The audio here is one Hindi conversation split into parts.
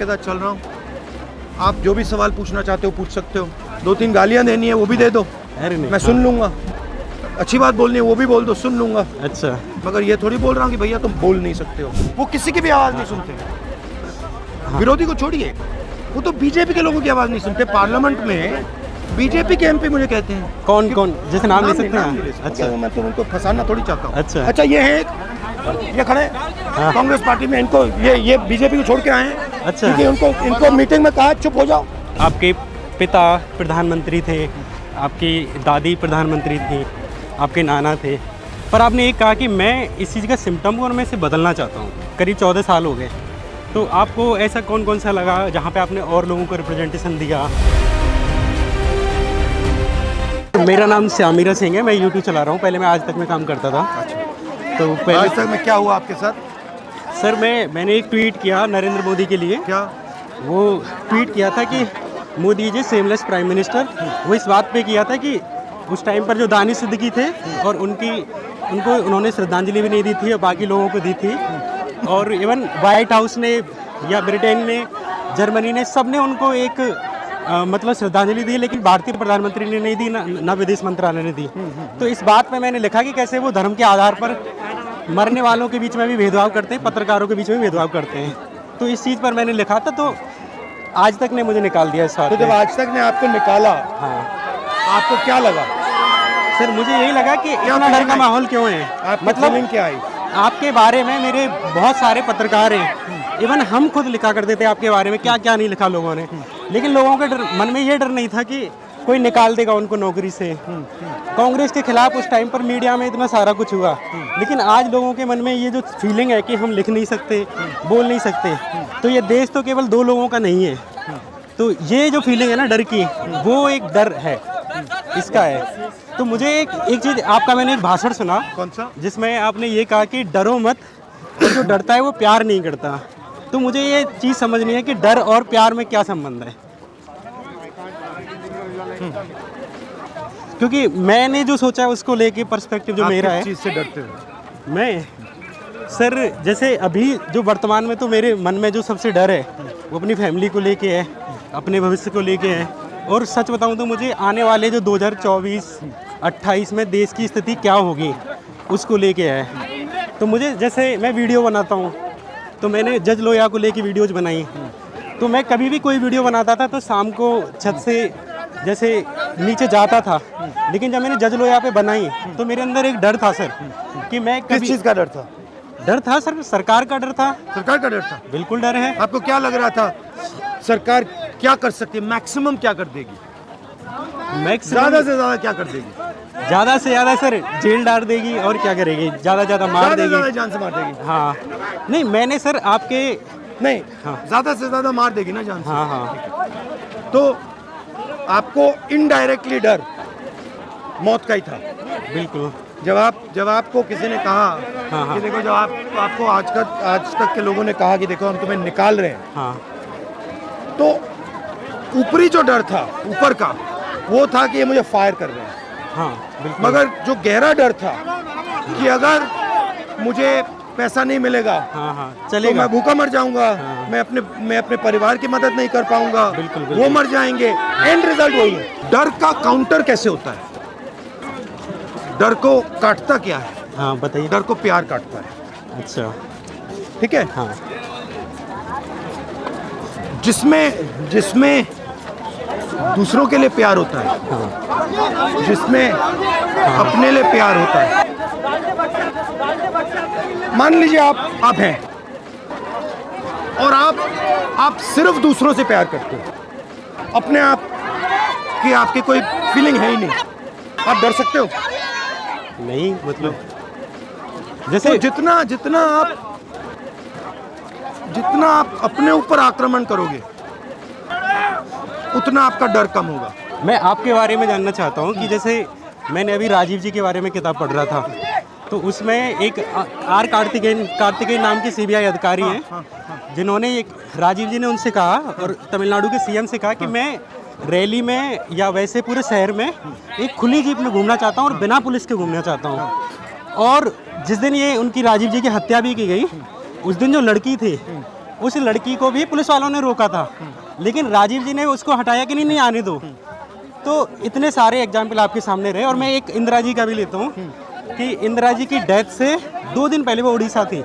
के साथ चल रहा हूँ। आप जो भी सवाल पूछना चाहते हो पूछ सकते हो, 2-3 गालियाँ देनी है वो भी दे दो, अरे नहीं, मैं सुन लूँगा। अच्छी बात बोलनी है वो भी बोल दो, सुन लूँगा। अच्छा, मगर ये थोड़ी बोल रहा हूँ कि भैया तुम बोल नहीं सकते हो। वो किसी की भी आवाज़ नहीं सुनते, विरोधी को छोड़िए, वो तो बीजेपी के लोगों की आवाज़ नहीं सुनते। पार्लियामेंट में बीजेपी के एमपी मुझे कहते हैं कौन कौन, जैसे नाम ले सकते नहीं ले हैं? सकते। अच्छा, मैं तो उनको फंसाना थोड़ी चाहता हूँ। अच्छा। ये है ये खड़े कांग्रेस पार्टी में, इनको ये बीजेपी को छोड़ के आए हैं। अच्छा। क्योंकि इनको मीटिंग में कहा चुप हो जाओ। आपके पिता प्रधानमंत्री थे, आपकी दादी प्रधानमंत्री थी, आपके नाना थे, पर आपने एक कहा कि मैं इस चीज़ का सिम्टम हूँ और मैं इसे बदलना चाहता हूँ। करीब 14 साल हो गए, तो आपको ऐसा कौन कौन सा लगा जहाँ पे आपने और लोगों को रिप्रेजेंटेशन दिया? मेरा नाम श्यामीरा सिंह है, मैं यूट्यूब चला रहा हूँ। पहले मैं आज तक में काम करता था। तो पहले आज तक में क्या हुआ आपके साथ? सर मैंने एक ट्वीट किया नरेंद्र मोदी के लिए। क्या वो ट्वीट किया था कि Modi ji seamless prime minister. वो इस बात पे किया था कि उस टाइम पर जो दानिश सिद्दीकी थे और उनको उन्होंने श्रद्धांजलि भी नहीं दी थी और बाकी लोगों को दी थी। और इवन वाइट हाउस ने या ब्रिटेन ने, जर्मनी ने, सब ने उनको एक मतलब श्रद्धांजलि दी, लेकिन भारतीय प्रधानमंत्री ने नहीं दी, ना विदेश मंत्रालय ने दी। तो इस बात में मैंने लिखा कि कैसे वो धर्म के आधार पर मरने वालों के बीच में भी भेदभाव करते हैं, पत्रकारों के बीच में भी भेदभाव करते हैं। तो इस चीज़ पर मैंने लिखा था, तो आज तक ने मुझे निकाल दिया इस बात। तो जब आज तक ने आपको निकाला, हाँ आपको क्या लगा? सर, मुझे यही लगा कि इतना डर का माहौल क्यों है। मतलब क्या आई? आपके बारे में मेरे बहुत सारे पत्रकार हैं, इवन हम खुद लिखा करते थे आपके बारे में, क्या क्या नहीं लिखा लोगों ने, लेकिन लोगों के मन में ये डर नहीं था कि कोई निकाल देगा उनको नौकरी से। कांग्रेस के खिलाफ उस टाइम पर मीडिया में इतना सारा कुछ हुआ, लेकिन आज लोगों के मन में ये जो फीलिंग है कि हम लिख नहीं सकते, बोल नहीं सकते, तो ये देश तो केवल 2 लोगों का नहीं है। तो ये जो फीलिंग है ना डर की, वो एक डर है, इसका है। तो मुझे एक चीज़, आपका मैंने एक भाषण सुना, कौन सा? जिसमें आपने ये कहा कि डरो मत, और जो डरता है वो प्यार नहीं करता। तो मुझे ये चीज़ समझनी है कि डर और प्यार में क्या संबंध है, क्योंकि मैंने जो सोचा है उसको लेके पर्सपेक्टिव जो मेरा है। चीज़ से डरते हो? मैं सर, जैसे अभी जो वर्तमान में तो मेरे मन में जो सबसे डर है वो अपनी फैमिली को लेके है, अपने भविष्य को लेके है। और सच बताऊं तो मुझे आने वाले जो 2024-28 में देश की स्थिति क्या होगी उसको लेके है। तो मुझे, जैसे मैं वीडियो बनाता हूँ, तो मैंने जज लोहिया को लेके वीडियोज बनाई। तो मैं कभी भी कोई वीडियो बनाता था तो शाम को छत से जैसे नीचे जाता था, लेकिन जब मैंने जज लोहिया पे बनाई तो मेरे अंदर एक डर था सर, कि मैं किस चीज़ का डर था? डर था सर, सरकार का डर था। सरकार का डर था? बिल्कुल डर है। आपको क्या लग रहा था सरकार क्या कर सकती है? मैक्सिमम क्या कर देगी? ज़्यादा से ज़्यादा क्या कर देगी? ज़्यादा से ज़्यादा सर जेल डाल देगी, और क्या करेगी? ज़्यादा ज़्यादा मार देगी। ज़्यादा जान से मार देगी? हाँ, नहीं मैंने सर आपके, नहीं, हाँ, ज़्यादा से ज़्यादा मार देगी ना जान से। हाँ हाँ, तो आपको इनडायरेक्टली डर मौत का ही था? बिल्कुल। जब आपको किसी ने कहा हाँ, कि देखो, जब आपको आज तक के लोगों ने कहा कि देखो हम तुम्हें निकाल रहे हैं, हाँ, तो ऊपरी जो डर था, ऊपर का, वो था कि ये मुझे फायर कर रहे हैं। हाँ, बिल्कुल। मगर जो गहरा डर था कि अगर मुझे पैसा नहीं मिलेगा, हाँ हाँ, तो चलेगा, मैं भूखा मर जाऊंगा, हाँ। मैं अपने परिवार की मदद नहीं कर पाऊंगा, बिल्कुल, वो बिल्कुल। मर जाएंगे। एंड रिजल्ट वही है। डर का काउंटर कैसे होता है? डर को काटता क्या है? हाँ बताइए। डर को प्यार काटता है। अच्छा, ठीक है? हाँ, जिसमें दूसरों के लिए प्यार होता है, हाँ, जिसमें अपने लिए प्यार होता है। मान लीजिए आप हैं और आप सिर्फ दूसरों से प्यार करते हो, अपने आप की आपकी कोई फीलिंग है ही नहीं, आप डर सकते हो? नहीं, मतलब जैसे तो जितना आप अपने ऊपर आक्रमण करोगे, उतना आपका डर कम होगा। मैं आपके बारे में जानना चाहता हूँ कि जैसे मैंने अभी राजीव जी के बारे में किताब पढ़ रहा था, तो उसमें एक आर कार्तिकेयन नाम के सीबीआई अधिकारी हैं, जिन्होंने राजीव जी ने उनसे कहा और तमिलनाडु के सीएम से कहा कि मैं रैली में या वैसे पूरे शहर में एक खुली जीप में घूमना चाहता हूँ और बिना पुलिस के घूमना चाहता हूँ। और जिस दिन ये उनकी राजीव जी की हत्या भी की गई, उस दिन जो लड़की थी उस लड़की को भी पुलिस वालों ने रोका था, लेकिन राजीव जी ने उसको हटाया कि नहीं आने दो। तो इतने सारे एग्जाम्पल आपके सामने रहे। और मैं एक इंदिरा जी का भी लेता हूँ कि इंदिरा जी की डेथ से 2 दिन पहले वो उड़ीसा थी।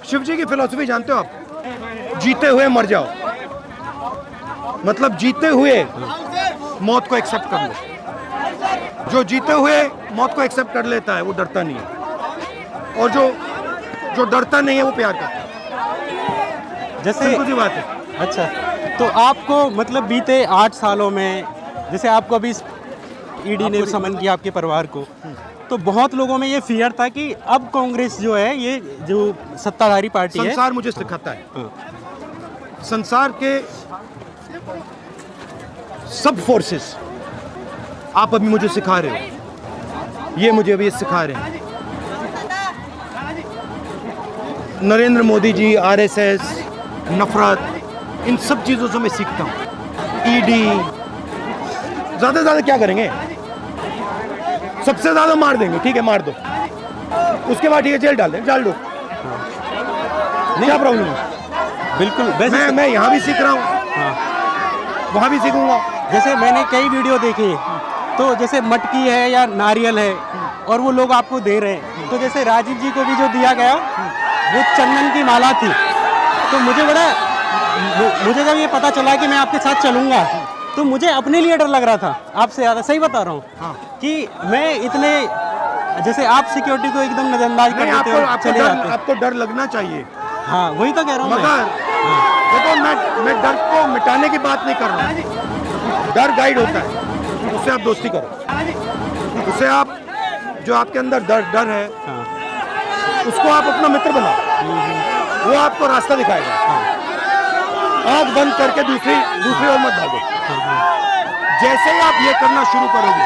शिव जी की फिलॉसफी जानते हो आप? जीते हुए मर जाओ, मतलब जीते हुए मौत को एक्सेप्ट कर लो। जो जीते हुए मौत को एक्सेप्ट कर लेता है वो डरता नहीं है, और जो डरता नहीं है वो प्यार करता है। जैसे सिंपल सी बात है। अच्छा, तो आपको मतलब बीते 8 सालों में, जैसे आपको अभी ईडी ने समन किया आपके परिवार को, तो बहुत लोगों में ये फियर था कि अब कांग्रेस जो है, ये जो सत्ताधारी पार्टी है, संसार मुझे सिखाता है, हाँ। संसार के सब फोर्सेस आप अभी मुझे सिखा रहे हो, ये मुझे अभी सिखा रहे हैं। नरेंद्र मोदी जी, आरएसएस, नफरत, इन सब चीज़ों से मैं सीखता हूँ। ईडी ज़्यादा से ज़्यादा क्या करेंगे? सबसे ज़्यादा मार देंगे, ठीक है मार दो, उसके बाद ठीक है जेल डाल दो। क्या प्रॉब्लम है? बिल्कुल। मैं यहाँ भी सीख रहा हूँ, हाँ। वहाँ भी सीखूंगा। जैसे मैंने कई वीडियो देखे, तो जैसे मटकी है या नारियल है और वो लोग आपको दे रहे हैं, तो जैसे राजीव जी को भी जो दिया गया वो चंदन की माला थी। तो मुझे जब ये पता चला कि मैं आपके साथ चलूँगा, तो मुझे अपने लिए डर लग रहा था, आपसे ज़्यादा। सही बता रहा हूँ, हाँ। कि मैं इतने, जैसे आप सिक्योरिटी को एकदम नजरअंदाज कर देते हो, चले जाते। आपको डर लगना चाहिए, हाँ वही तो कह रहा हूँ। मगर देखो मैं डर को मिटाने की बात नहीं कर रहा हूँ। डर गाइड होता है, उससे आप दोस्ती करो, उससे आप जो आपके अंदर डर है, हाँ। उसको आप अपना मित्र बनाओ, वो आपको रास्ता दिखाएगा। आंख बंद करके दूसरी ओर मत भागो। जैसे ही आप ये करना शुरू करोगे,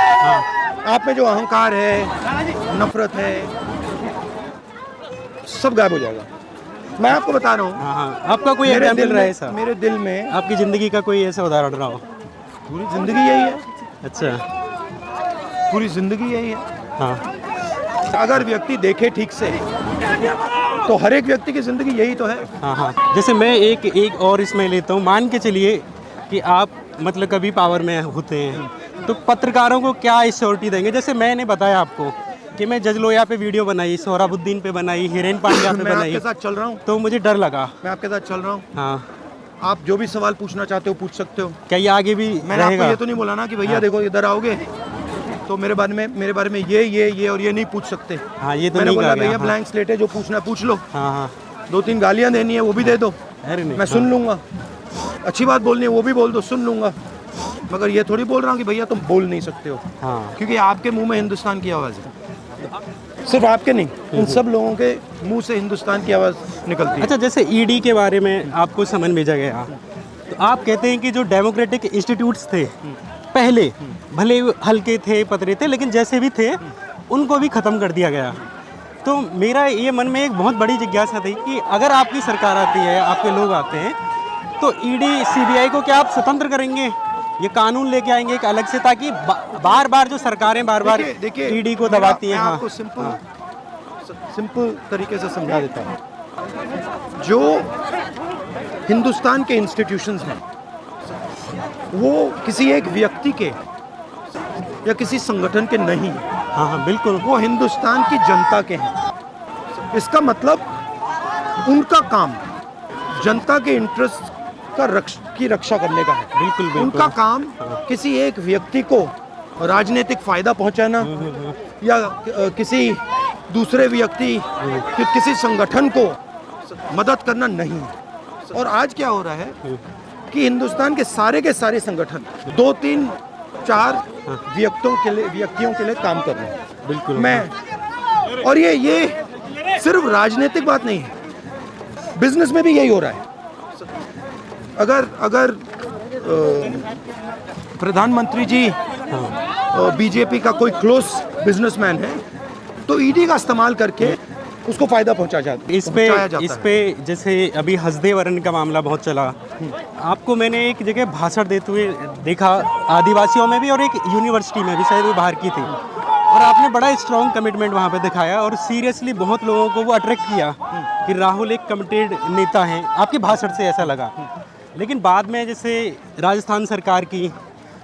आप में जो अहंकार है, नफरत है, सब गायब हो जाएगा। मैं आपको बता रहा हूँ। हाँ, आपका कोई एग्जाम्पल रहा है ऐसा? मेरे दिल में आपकी जिंदगी का कोई ऐसा उदाहरण रहा हो? पूरी जिंदगी यही है। अच्छा, पूरी जिंदगी यही है। हाँ। अगर व्यक्ति देखे ठीक से, तो हर एक व्यक्ति की जिंदगी यही तो है। हाँ हाँ। जैसे मैं एक और इसमें लेता हूँ, मान के चलिए कि आप मतलब कभी पावर में होते हैं, तो पत्रकारों को क्या श्योरिटी देंगे? जैसे मैंने बताया आपको कि मैं जज लोया पे वीडियो बनाई, सोहराबुद्दीन पे बनाई, हिरेन पांड्या पे मैं बनाई, आपके साथ चल रहा हूँ, तो मुझे डर लगा। मैं आपके साथ चल रहा हूँ। हाँ, आप जो भी सवाल पूछना चाहते हो पूछ सकते हो। क्या ये आगे भी मैंने रहेगा? आपको ये तो नहीं बोला ना कि भैया देखो इधर आओगे तो मेरे बारे में ये और ये नहीं पूछ सकते। हाँ, ये तो मैंने नहीं बोला कहा भैया गया। ब्लैंक स्लेट है, जो पूछना है पूछ लो। हाँ हाँ। 2-3 गालियाँ देनी है वो भी दे दो, अरे नहीं, मैं सुन लूँगा। अच्छी बात बोलनी है वो भी बोल दो, सुन लूँगा। मगर ये थोड़ी बोल रहा हूँ कि भैया तुम बोल नहीं सकते हो, हाँ। क्योंकि आपके मुंह में हिंदुस्तान की आवाज़ है। सिर्फ आपके नहीं, इन सब लोगों के मुंह से हिंदुस्तान की आवाज़ निकलती है। अच्छा, जैसे ईडी के बारे में आपको समन भेजा गया, तो आप कहते हैं कि जो डेमोक्रेटिक इंस्टीट्यूट्स थे पहले, भले हल्के थे, पतले थे, लेकिन जैसे भी थे उनको भी ख़त्म कर दिया गया। तो मेरा ये मन में एक बहुत बड़ी जिज्ञासा थी कि अगर आपकी सरकार आती है, आपके लोग आते हैं, तो ईडी सीबीआई को क्या आप स्वतंत्र करेंगे? ये कानून लेके आएंगे एक अलग से, ताकि बार बार जो सरकारें बार बार ईडी को दबाती हैं। मैं आपको सिंपल तरीके से समझा देता हूँ। जो हिंदुस्तान के इंस्टीट्यूशंस हैं वो किसी एक व्यक्ति के या किसी संगठन के नहीं हैं। हाँ हाँ बिल्कुल, वो हिंदुस्तान की जनता के हैं। इसका मतलब उनका काम जनता के इंटरेस्ट की रक्षा करने का है। बिल्कुल बिल्कुल। उनका काम किसी एक व्यक्ति को राजनीतिक फायदा पहुंचाना या किसी दूसरे व्यक्ति किसी संगठन को मदद करना नहीं है। और आज क्या हो रहा है कि हिंदुस्तान के सारे संगठन 2-3-4 व्यक्तियों के लिए काम कर रहे हैं। बिल्कुल। मैं और ये सिर्फ राजनीतिक बात नहीं है, बिजनेस में भी यही हो रहा है। अगर प्रधानमंत्री जी बीजेपी का कोई क्लोज बिजनेसमैन है तो ईडी का इस्तेमाल करके उसको फायदा पहुंचाया जाता है। इस पे जैसे अभी हसदेवरन का मामला बहुत चला, आपको मैंने एक जगह भाषण देते हुए देखा, आदिवासियों में भी और एक यूनिवर्सिटी में भी, शायद वो बाहर की थी, और आपने बड़ा स्ट्रॉन्ग कमिटमेंट वहाँ पे दिखाया और सीरियसली बहुत लोगों को वो अट्रैक्ट किया कि राहुल एक कमिटेड नेता हैं, आपके भाषण से ऐसा लगा। लेकिन बाद में जैसे राजस्थान सरकार की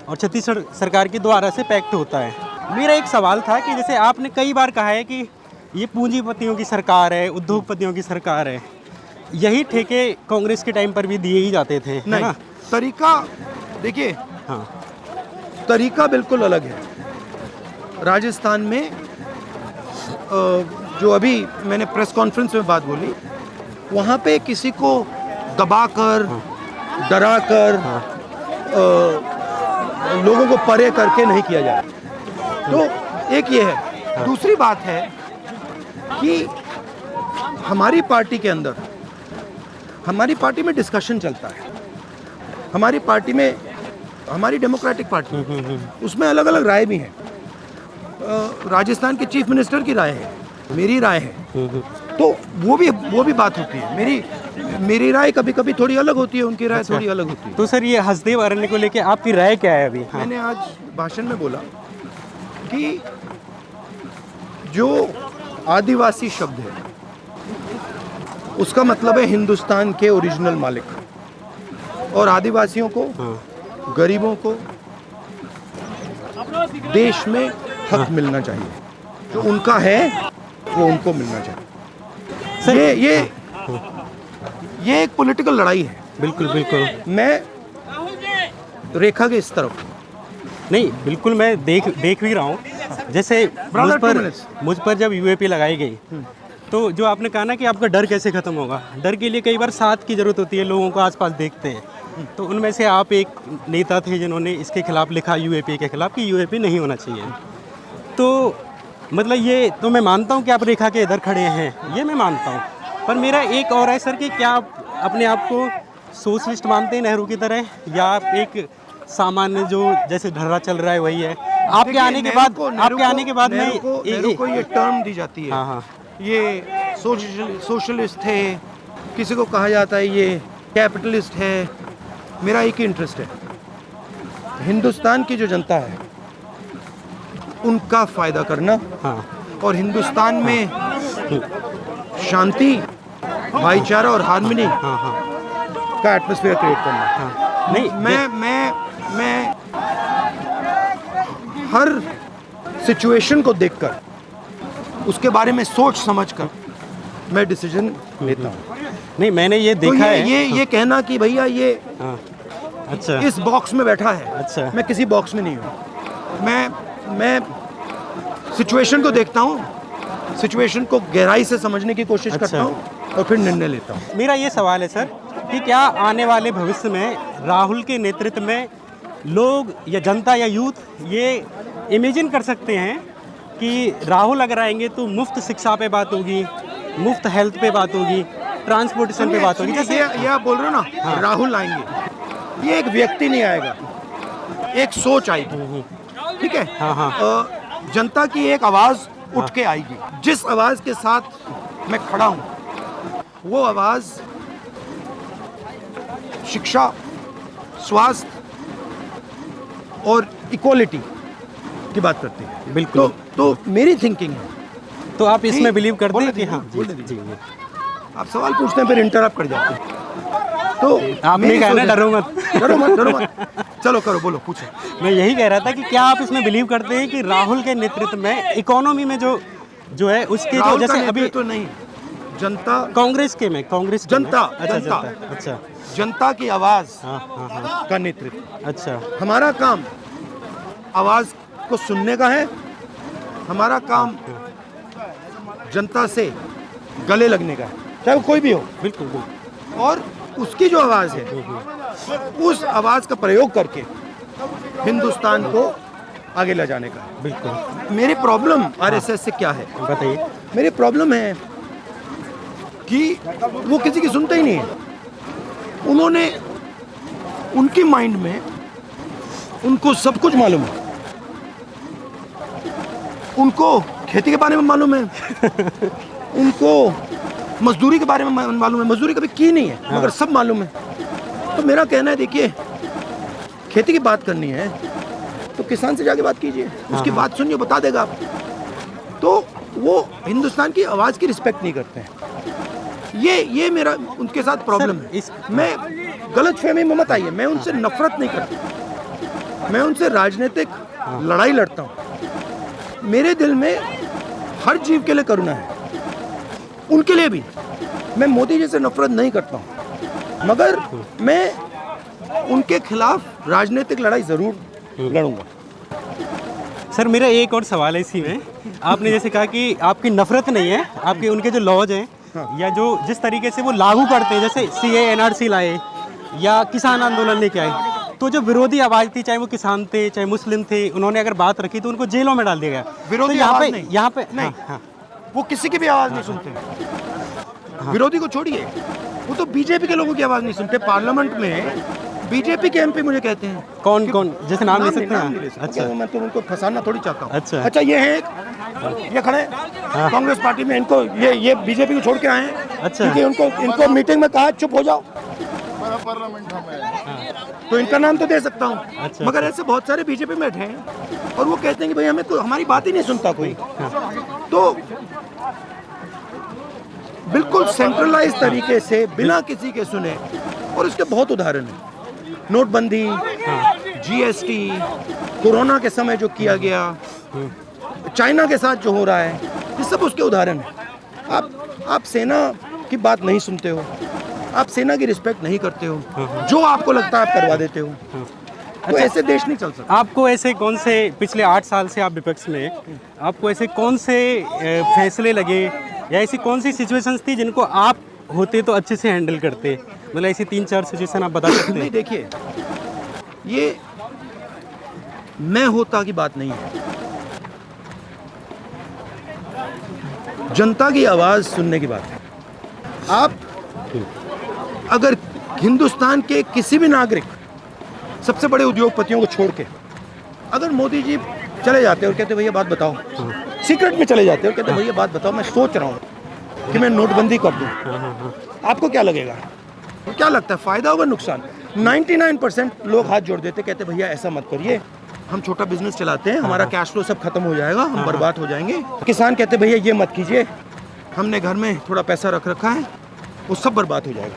और छत्तीसगढ़ सरकार के द्वारा से पैक्ट होता है। मेरा एक सवाल था कि जैसे आपने कई बार कहा है कि ये पूंजीपतियों की सरकार है, उद्योगपतियों की सरकार है, यही ठेके कांग्रेस के टाइम पर भी दिए ही जाते थे, है ना? तरीका देखिए, हाँ, तरीका बिल्कुल अलग है। राजस्थान में जो अभी मैंने प्रेस कॉन्फ्रेंस में बात बोली, वहाँ पे किसी को दबाकर, डराकर लोगों को परे करके नहीं किया जाए। तो एक ये है। दूसरी बात है कि हमारी पार्टी के अंदर, हमारी पार्टी में डिस्कशन चलता है। हमारी पार्टी में, हमारी डेमोक्रेटिक पार्टी, उसमें अलग अलग राय भी हैं। राजस्थान के चीफ मिनिस्टर की राय है, मेरी राय है, तो वो भी बात होती है। मेरी राय कभी कभी थोड़ी अलग होती है, उनकी राय थोड़ी अलग होती है। तो सर ये हसदेव अरण्य को लेके आपकी राय क्या है अभी? मैंने आज भाषण में बोला कि जो आदिवासी शब्द है उसका मतलब है हिंदुस्तान के ओरिजिनल मालिक, और आदिवासियों को, गरीबों को देश में हक मिलना चाहिए, जो उनका है वो उनको मिलना चाहिए। सर, ये एक पॉलिटिकल लड़ाई है। बिल्कुल बिल्कुल। मैं रेखा के इस तरफ नहीं, बिल्कुल मैं देख भी रहा हूँ। जैसे मुझ पर जब यूएपी लगाई गई, तो जो आपने कहा ना कि आपका डर कैसे ख़त्म होगा, डर के लिए कई बार साथ की ज़रूरत होती है, लोगों को आसपास देखते हैं। तो उनमें से आप एक नेता थे जिन्होंने इसके खिलाफ लिखा, यूएपी के खिलाफ, कि यूएपी नहीं होना चाहिए। तो मतलब ये तो मैं मानता हूँ कि आप रेखा के इधर खड़े हैं, ये मैं मानता हूँ, पर मेरा एक और है सर कि क्या आप अपने आप को सोशलिस्ट मानते हैं नेहरू की तरह, या आप एक सामान्य जो जैसे ढर्रा चल रहा है वही है? आपके आने के बाद नेहरू को ये टर्म दी जाती है। हाँ हाँ, ये सोशलिस्ट थे, किसी को कहा जाता है ये कैपिटलिस्ट है। मेरा एक ही इंटरेस्ट है, हिंदुस्तान की जो जनता है उनका फायदा करना, हाँ, और हिंदुस्तान में शांति, भाईचारा और हार्मनी का एटमॉस्फेयर क्रिएट करना। हाँ। नहीं, मैं हर सिचुएशन को देखकर, उसके बारे में सोच समझकर मैं डिसीजन लेता हूँ। नहीं, मैंने ये देखा है। ये कहना कि भैया ये अच्छा इस बॉक्स में बैठा है, अच्छा, मैं किसी बॉक्स में नहीं हूँ। मैं सिचुएशन को देखता हूँ, सिचुएशन को गहराई से समझने की कोशिश करता हूँ और फिर निर्णय लेता हूँ। मेरा ये सवाल है सर कि क्या आने वाले भविष्य में राहुल के नेतृत्व में लोग या जनता या यूथ ये इमेजिन कर सकते हैं कि राहुल अगर आएंगे तो मुफ्त शिक्षा पे बात होगी, मुफ्त हेल्थ पे बात होगी, ट्रांसपोर्टेशन पे बात होगी? जैसे ये आप बोल रहे हो ना, राहुल आएंगे, ये एक व्यक्ति नहीं आएगा, एक सोच आएगी, ठीक है? हाँ हाँ, जनता की एक आवाज उठ के आएगी। जिस आवाज के साथ मैं खड़ा हूँ वो आवाज शिक्षा, स्वास्थ्य और इक्वालिटी की बात करती है। बिल्कुल। तो मेरी थिंकिंग है। तो आप इसमें बिलीव करते हैं कि हाँ? जी, आप सवाल पूछते हैं फिर इंटरप्ट कर जाते हैं। तो आपने कहा ना डरो मत। डरो मत। चलो करो, बोलो, पूछो। मैं यही कह रहा था कि क्या आप इसमें बिलीव करते हैं कि राहुल के नेतृत्व में इकोनॉमी में जो है उसके जो जैसे अभी तो नहीं, जनता, कांग्रेस जनता, अच्छा, जनता की आवाज हाँ, का नेतृत्व। अच्छा, हमारा काम आवाज को सुनने का है, हमारा काम जनता से गले लगने का है, चाहे वो कोई भी हो। बिल्कुल। और उसकी जो आवाज है, उस आवाज का प्रयोग करके हिंदुस्तान को आगे ले जाने का। बिल्कुल। मेरी प्रॉब्लम आरएसएस से क्या है बताइए। मेरी प्रॉब्लम है कि वो किसी की सुनते ही नहीं है। उन्होंने, उनकी माइंड में उनको सब कुछ मालूम है, उनको खेती के बारे में मालूम है, उनको मजदूरी के बारे में मालूम है, मजदूरी कभी की नहीं है मगर सब मालूम है। तो मेरा कहना है, देखिए, खेती की बात करनी है तो किसान से जाके बात कीजिए, उसकी बात सुनिए, बता देगा आप। तो वो हिंदुस्तान की आवाज़ की रिस्पेक्ट नहीं करते हैं। ये मेरा उनके साथ प्रॉब्लम है। मैं गलत फहमी में मत आइए, मैं उनसे नफरत नहीं करता, मैं उनसे राजनीतिक लड़ाई लड़ता हूँ। मेरे दिल में हर जीव के लिए करुणा है, उनके लिए भी। मैं मोदी जी से नफरत नहीं करता हूँ, मगर मैं उनके खिलाफ राजनीतिक लड़ाई ज़रूर लड़ूंगा। सर मेरा एक और सवाल है इसी में, आपने जैसे कहा कि आपकी नफरत नहीं है, आपके उनके जो लॉज हैं या जो जिस तरीके से वो लागू करते हैं, जैसे CA NRC लाए या किसान आंदोलन लेके आए, तो जो विरोधी आवाज़ थी, चाहे वो किसान थे चाहे मुस्लिम थे, उन्होंने अगर बात रखी तो उनको जेलों में डाल दिया गया। विरोधी तो आवाज़ नहीं, यहाँ पे नहीं, हाँ, वो किसी की भी आवाज़ नहीं सुनते। विरोधी को छोड़िए, वो तो बीजेपी के लोगों की आवाज़ नहीं सुनते। पार्लियामेंट में बीजेपी के MP मुझे कहते हैं, कौन कौन जैसे नाम ले सकते नाम नहीं ले हैं? सकते। अच्छा, मैं तो उनको फंसाना थोड़ी चाहता हूँ। अच्छा। ये है एक, ये खड़े कांग्रेस पार्टी में, इनको ये बीजेपी को छोड़ के आए हैं। अच्छा। क्योंकि इनको मीटिंग में कहा चुप हो जाओ, तो इनका नाम तो दे सकता हूँ। अच्छा, मगर ऐसे बहुत सारे बीजेपी में बैठे हैं और वो कहते हैं कि भाई हमें हमारी बात ही नहीं सुनता कोई। तो बिल्कुल सेंट्रलाइज तरीके से बिना किसी के सुने, और इसके बहुत उदाहरण हैं। नोटबंदी, GST, कोरोना के समय जो किया गया, चाइना के साथ जो हो रहा है, ये सब उसके उदाहरण हैं। आप सेना की बात नहीं सुनते हो, आप सेना की रिस्पेक्ट नहीं करते हो, जो आपको लगता है आप करवा देते हो। तो ऐसे देश नहीं चल सकता। आपको ऐसे कौन से पिछले 8 साल से आप विपक्ष में, आपको ऐसे कौन से फैसले लगे या ऐसी कौन सी सिचुएशंस थी जिनको आप होते तो अच्छे से हैंडल करते? मतलब ऐसी 3-4 सिचुएशन आप बता सकते हैं? नहीं, देखिए, ये मैं होता की बात नहीं है, जनता की आवाज़ सुनने की बात है। आप अगर हिंदुस्तान के किसी भी नागरिक, सबसे बड़े उद्योगपतियों को छोड़ के, अगर मोदी जी चले जाते और कहते भैया बात बताओ, सीक्रेट में चले जाते और कहते भैया बात बताओ, मैं सोच रहा हूँ कि मैं नोटबंदी कर दूँ, आपको क्या लगेगा? क्या लगता है, फ़ायदा होगा नुकसान? 99% लोग हाथ जोड़ देते, कहते भैया ऐसा मत करिए, हम छोटा बिजनेस चलाते हैं, हमारा कैश फ्लो सब खत्म हो जाएगा, हम बर्बाद हो जाएंगे। किसान कहते भैया ये मत कीजिए, हमने घर में थोड़ा पैसा रख रखा है, वो सब बर्बाद हो जाएगा।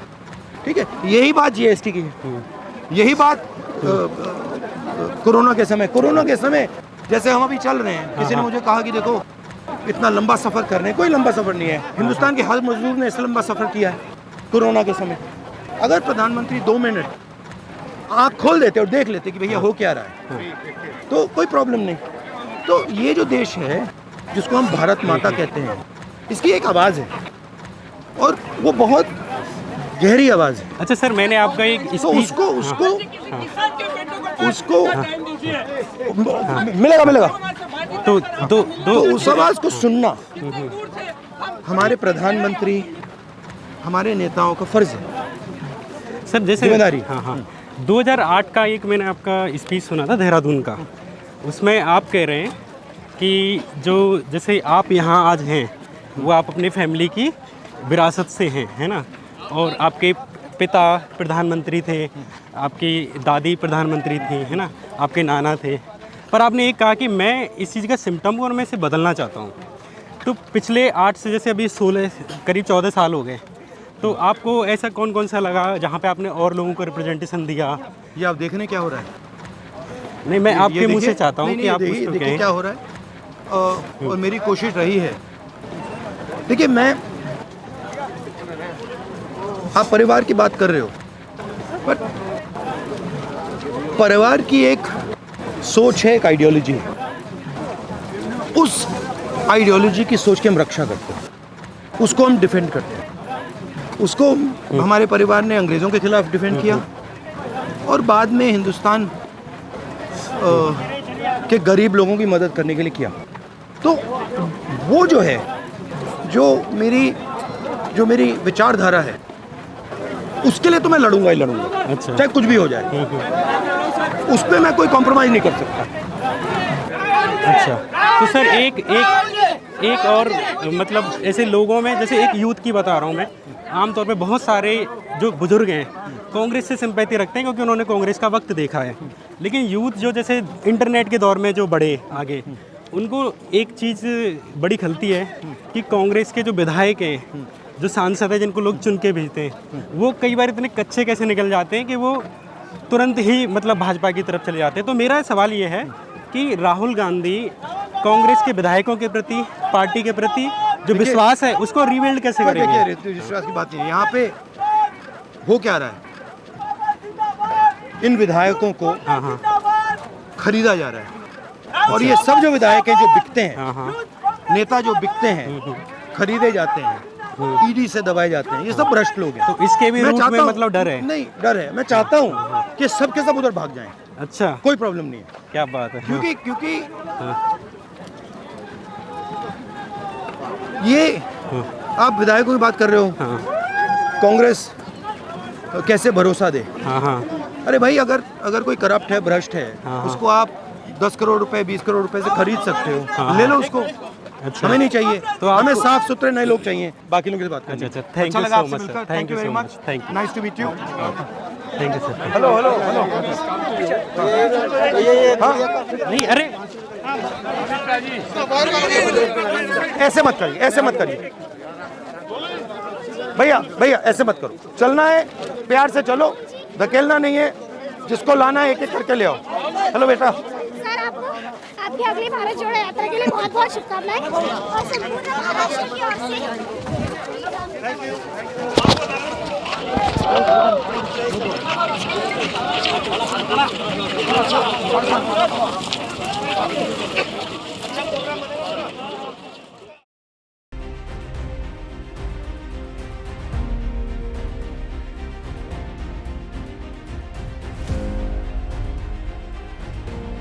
ठीक है, यही बात GST की है, यही बात कोरोना के समय जैसे हम अभी चल रहे हैं। किसी ने मुझे कहा कि देखो इतना लंबा सफ़र करने, कोई लंबा सफ़र नहीं है। हिंदुस्तान के हर मजदूर ने इस लंबा सफ़र किया है कोरोना के समय। अगर प्रधानमंत्री 2 मिनट आँख खोल देते और देख लेते कि भैया हो क्या रहा है, तो कोई प्रॉब्लम नहीं। तो ये जो देश है जिसको हम भारत माता कहते हैं, इसकी एक आवाज़ है और वो बहुत गहरी आवाज़ है। अच्छा सर, मैंने आपका एक तो उसको मिलेगा तो उस आवाज़ को सुनना हमारे प्रधानमंत्री, हमारे नेताओं का फर्ज है सर। जैसे जिम्मेदारी। हाँ 2008 का एक मैंने आपका स्पीच सुना था देहरादून का, उसमें आप कह रहे हैं कि जो जैसे आप यहाँ आज हैं वो आप अपनी फैमिली की विरासत से हैं, है ना, और आपके पिता प्रधानमंत्री थे, आपकी दादी प्रधानमंत्री थी, है ना, आपके नाना थे, पर आपने एक कहा कि मैं इस चीज़ का सिम्टम हूँ और मैं इसे बदलना चाहता हूँ। तो पिछले 8 से जैसे अभी 16 करीब 14 साल हो गए, तो आपको ऐसा कौन कौन सा लगा जहाँ पे आपने और लोगों को रिप्रेजेंटेशन दिया? ये आप देखने क्या हो रहा है? नहीं, मैं आपके मुँह से चाहता हूँ कि आप देखिए क्या हो रहा है। और मेरी कोशिश रही है, देखिए मैं, आप परिवार की बात कर रहे हो, बट परिवार की एक सोच है, एक आइडियोलॉजी है, उस आइडियोलॉजी की सोच की हम रक्षा करते हैं, उसको हम डिफेंड करते हैं। उसको हमारे परिवार ने अंग्रेज़ों के खिलाफ डिफेंड किया और बाद में हिंदुस्तान के गरीब लोगों की मदद करने के लिए किया। तो वो जो है, जो मेरी विचारधारा है, उसके लिए तो मैं लड़ूंगा ही लड़ूंगा। अच्छा। चाहे कुछ भी हो जाए, उस पर मैं कोई कॉम्प्रोमाइज़ नहीं कर सकता। अच्छा, तो सर एक और मतलब ऐसे लोगों में, जैसे एक यूथ की बता रहा हूँ मैं, आमतौर पे बहुत सारे जो बुजुर्ग हैं कांग्रेस से सिंपैथी रखते हैं क्योंकि उन्होंने कांग्रेस का वक्त देखा है, लेकिन यूथ जो जैसे इंटरनेट के दौर में जो बढ़े आगे, उनको एक चीज़ बड़ी खलती है कि कांग्रेस के जो विधायक हैं, जो सांसद हैं जिनको लोग चुन के भेजते हैं, वो कई बार इतने कच्चे कैसे निकल जाते हैं कि वो तुरंत ही मतलब भाजपा की तरफ चले जाते हैं। तो मेरा सवाल ये है कि राहुल गांधी कांग्रेस के विधायकों के प्रति, पार्टी के प्रति जो विश्वास है उसको रिबिल्ड कैसे करेंगे? देखिए, विश्वास की बात नहीं है। यहाँ पे हो क्या रहा है, इन विधायकों को हाँ हाँ खरीदा जा रहा है, और ये सब जो विधायक हैं जो बिकते हैं, हाँ हाँ नेता जो बिकते हैं, खरीदे जाते हैं, ईडी से दबाए जाते हैं, ये सब भ्रष्ट लोग हैं। तो इसके भी मैं रूट में चाहता हूं- मतलब डर है? नहीं, डर है। मैं चाहता हूँ कि सब के सब उधर भाग जाएं, अच्छा, कोई प्रॉब्लम नहीं है। क्या बात है। क्योंकि हाँ, ये आप विधायकों की बात कर रहे हो, हाँ, कांग्रेस कैसे भरोसा दे? हाँ, हाँ, अरे भाई, अगर कोई करप्ट है, भ्रष्ट है, हाँ। उसको आप 10 करोड़ रुपए, 20 करोड़ रुपए से खरीद सकते हो, हाँ। ले लो उसको। अच्छा। हमें नहीं चाहिए, तो आपको- हमें साफ सुथरे नए लोग चाहिए, बाकी लोगों की बात करनी। अच्छा, thank you लगा so आपसे much, sir. मिलकर, Thank thank you you very so much, much. Thank you. Nice to meet you. Thank you sir. Hello hello hello. नहीं, अरे ऐसे मत करिए, ऐसे मत करिए भैया, भैया ऐसे मत करो। चलना है प्यार से चलो, धकेलना नहीं है, जिसको लाना है एक एक करके ले आओ। हेलो बेटा। सर, आपको आपकी अगली भारत जोड़ो यात्रा के लिए बहुत बहुत शुभकामनाएं और संपूर्ण महाराष्ट्र की ओर से